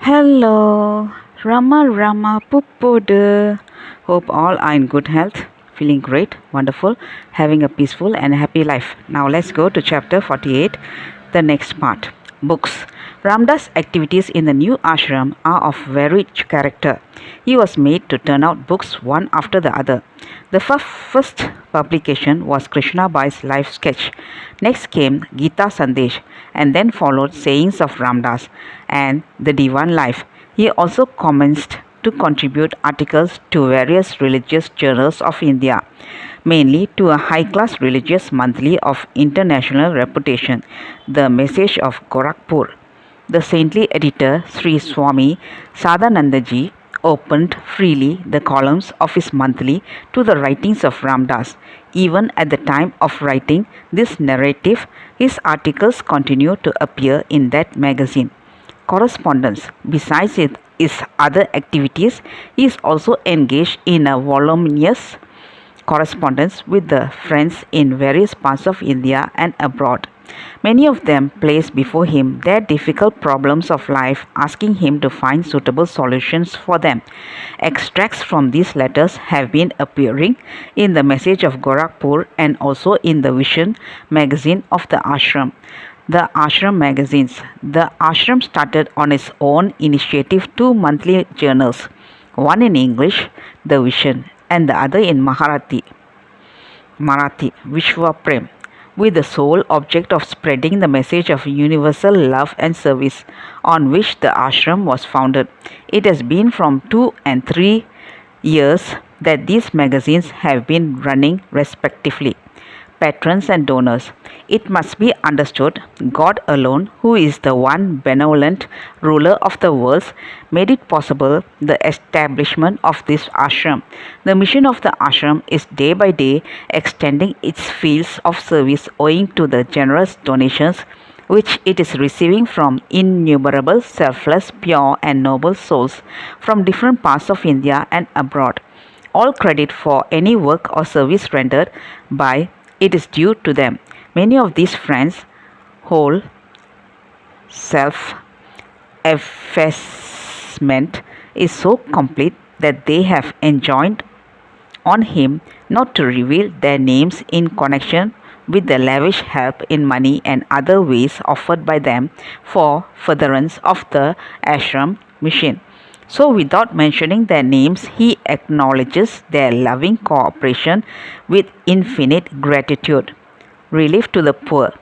Hello, Rama Puppodu. Hope all are in good health, feeling great, wonderful, having a peaceful and happy life. Now let's go to chapter 48, the next part. Books. Ramdas' activities in the new ashram are of varied character. He was made to turn out books one after the other. The first publication was Krishna Bai's life sketch. Next came Gita Sandesh, and then followed Sayings of Ramdas and the Divan Life. He also commenced to contribute articles to various religious journals of India, mainly to a high-class religious monthly of international reputation, The Message of Gorakhpur. The saintly editor Sri Swami Sadanandaji opened freely the columns of his monthly to the writings of Ramdas. Even at the time of writing this narrative, his articles continue to appear in that magazine. Correspondence. Besides his other activities, he is also engaged in a voluminous correspondence with the friends in various parts of India and abroad. Many of them place before him their difficult problems of life, asking him to find suitable solutions for them. Extracts from these letters have been appearing in the Message of Gorakhpur and also in the Vision magazine of the ashram. The ashram magazines. The ashram started on its own initiative two monthly journals, one in English, The Vision, and the other in Marathi, Vishwa Prem, with the sole object of spreading the message of universal love and service, on which the ashram was founded. It has been from 2 and 3 years that these magazines have been running respectively. Patrons and donors. It must be understood, God alone, who is the one benevolent ruler of the world, made it possible the establishment of this ashram. The mission of the ashram is day by day extending its fields of service owing to the generous donations which it is receiving from innumerable selfless, pure and noble souls from different parts of India and abroad. All credit for any work or service rendered by it is due to them. Many of these friends' whole self effacement is so complete that they have enjoined on him not to reveal their names in connection with the lavish help in money and other ways offered by them for furtherance of the ashram mission. So, without mentioning their names, he acknowledges their loving cooperation with infinite gratitude. Relief to the poor.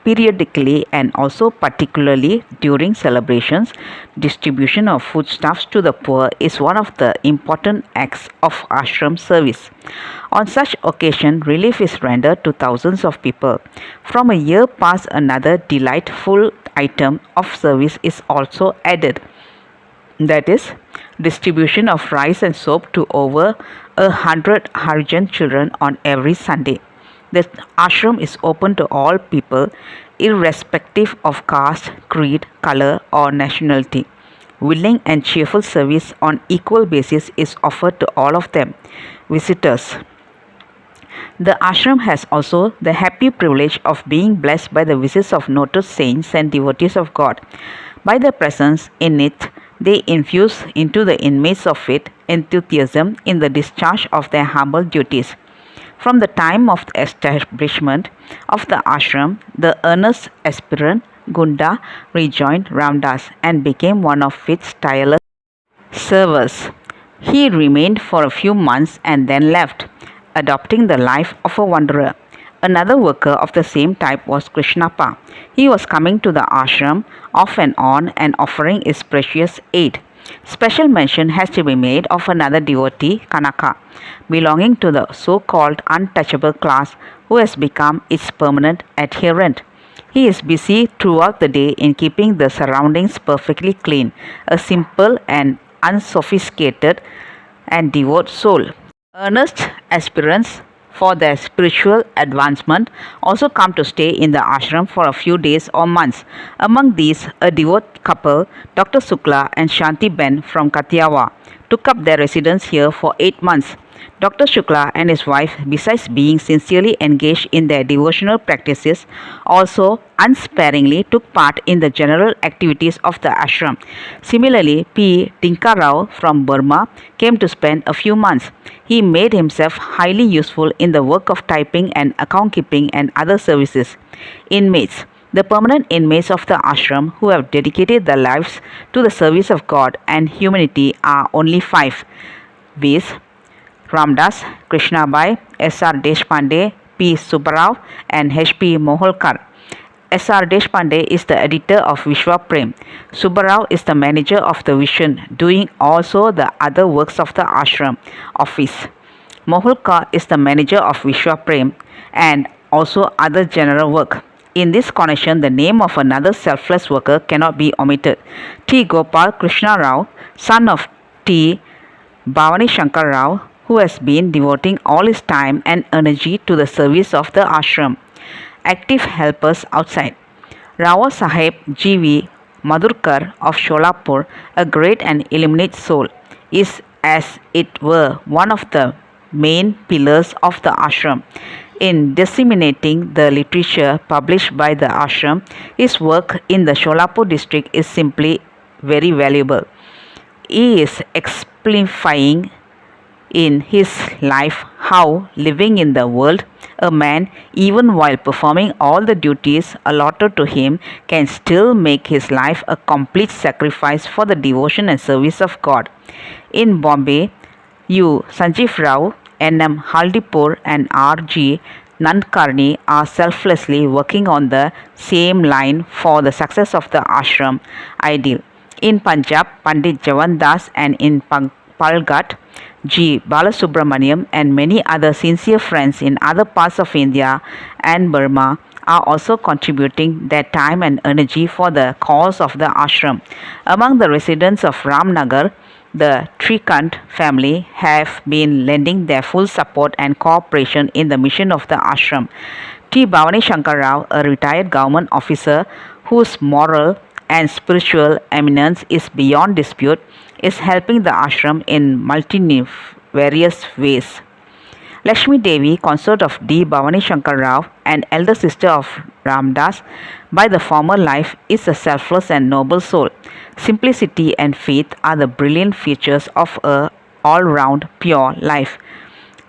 Periodically and also particularly during celebrations, distribution of foodstuffs to the poor is one of the important acts of ashram service. On such occasion, relief is rendered to thousands of people. From a year past, another delightful item of service is also added. That is, distribution of rice and soap to over 100 Harijan children on every Sunday. The ashram is open to all people, irrespective of caste, creed, color, or nationality. Willing and cheerful service on equal basis is offered to all of them. Visitors. The ashram has also the happy privilege of being blessed by the visits of noted saints and devotees of God. By their presence in it, they infuse into the inmates of it enthusiasm in the discharge of their humble duties. From the time of the establishment of the ashram, the earnest aspirant Gunda rejoined Ramdas and became one of its tireless servers. He remained for a few months and then left, adopting the life of a wanderer. Another worker of the same type was Krishnappa. He was coming to the ashram off and on and offering his precious aid. Special mention has to be made of another devotee, Kanaka, belonging to the so-called untouchable class who has become its permanent adherent. He is busy throughout the day in keeping the surroundings perfectly clean, a simple and unsophisticated and devout soul. Earnest aspirants for their spiritual advancement also come to stay in the ashram for a few days or months. Among these, a devout couple, Dr. Sukla and Shanti Ben from Kathiawar, took up their residence here for 8 months. Dr. Shukla and his wife, besides being sincerely engaged in their devotional practices, also unsparingly took part in the general activities of the ashram. Similarly, P. Tinka Rao from Burma came to spend a few months. He made himself highly useful in the work of typing and account keeping and other services. Inmates. The permanent inmates of the ashram who have dedicated their lives to the service of God and humanity are only five, viz. Ramdas, Krishnabai, S.R. Deshpande, P. Subbarao, and H.P. Moholkar. S.R. Deshpande is the editor of Vishwa Prem. Subbarao is the manager of the Vision, doing also the other works of the ashram office. Moholkar is the manager of Vishwa Prem and also other general work. In this connection, the name of another selfless worker cannot be omitted. T. Gopal Krishna Rao, son of T. Bhavani Shankar Rao, who has been devoting all his time and energy to the service of the ashram. Active helpers outside. Rao Sahib G.V. Madhurkar of Sholapur, a great and illuminate soul, is as it were one of the main pillars of the ashram. In disseminating the literature published by the ashram, his work in the Sholapur district is simply very valuable. He is exemplifying in his life how, living in the world, a man, even while performing all the duties allotted to him, can still make his life a complete sacrifice for the devotion and service of God. In Bombay, U. Sanjeev Rao, N.M. Haldipur, and R.G. Nandkarni are selflessly working on the same line for the success of the ashram ideal. In Punjab, Pandit Jawan Das, and in Palghat, G. Balasubramaniam and many other sincere friends in other parts of India and Burma are also contributing their time and energy for the cause of the ashram. Among the residents of Ramnagar, the Trikant family have been lending their full support and cooperation in the mission of the ashram. T. Bhavani Shankar Rao, a retired government officer whose moral and spiritual eminence is beyond dispute, is helping the ashram in various ways. Lakshmi Devi, consort of D. Bhavani Shankar Rao and elder sister of Ramdas by the former life, is a selfless and noble soul. Simplicity and faith are the brilliant features of a all-round pure life.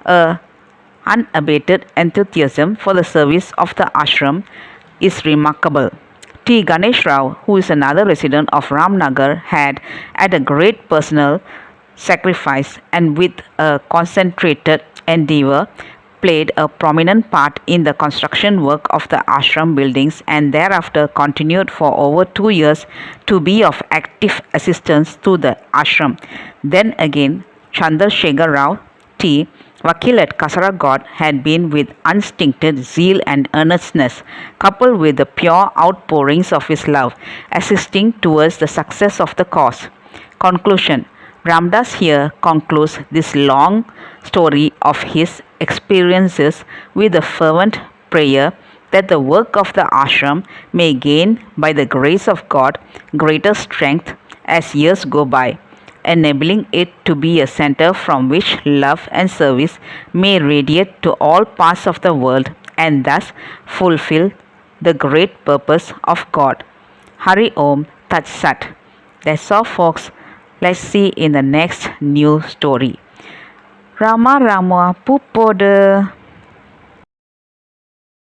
A unabated enthusiasm for the service of the ashram is remarkable. T. Ganesh Rao, who is another resident of Ramnagar, had at a great personal sacrifice and with a concentrated endeavor played a prominent part in the construction work of the ashram buildings and thereafter continued for over 2 years to be of active assistance to the ashram. Then again, Chandrasekhar Rao T. Vakil at Kasaragod had been with unstinted zeal and earnestness, coupled with the pure outpourings of his love, assisting towards the success of the cause. Conclusion. Ramdas here concludes this long story of his experiences with a fervent prayer that the work of the ashram may gain, by the grace of God, greater strength as years go by, enabling it to be a center from which love and service may radiate to all parts of the world and thus fulfill the great purpose of God. Hari Om Tat Sat. That's all, folks. Let's see in the next new story. Rama Rama Pupoda.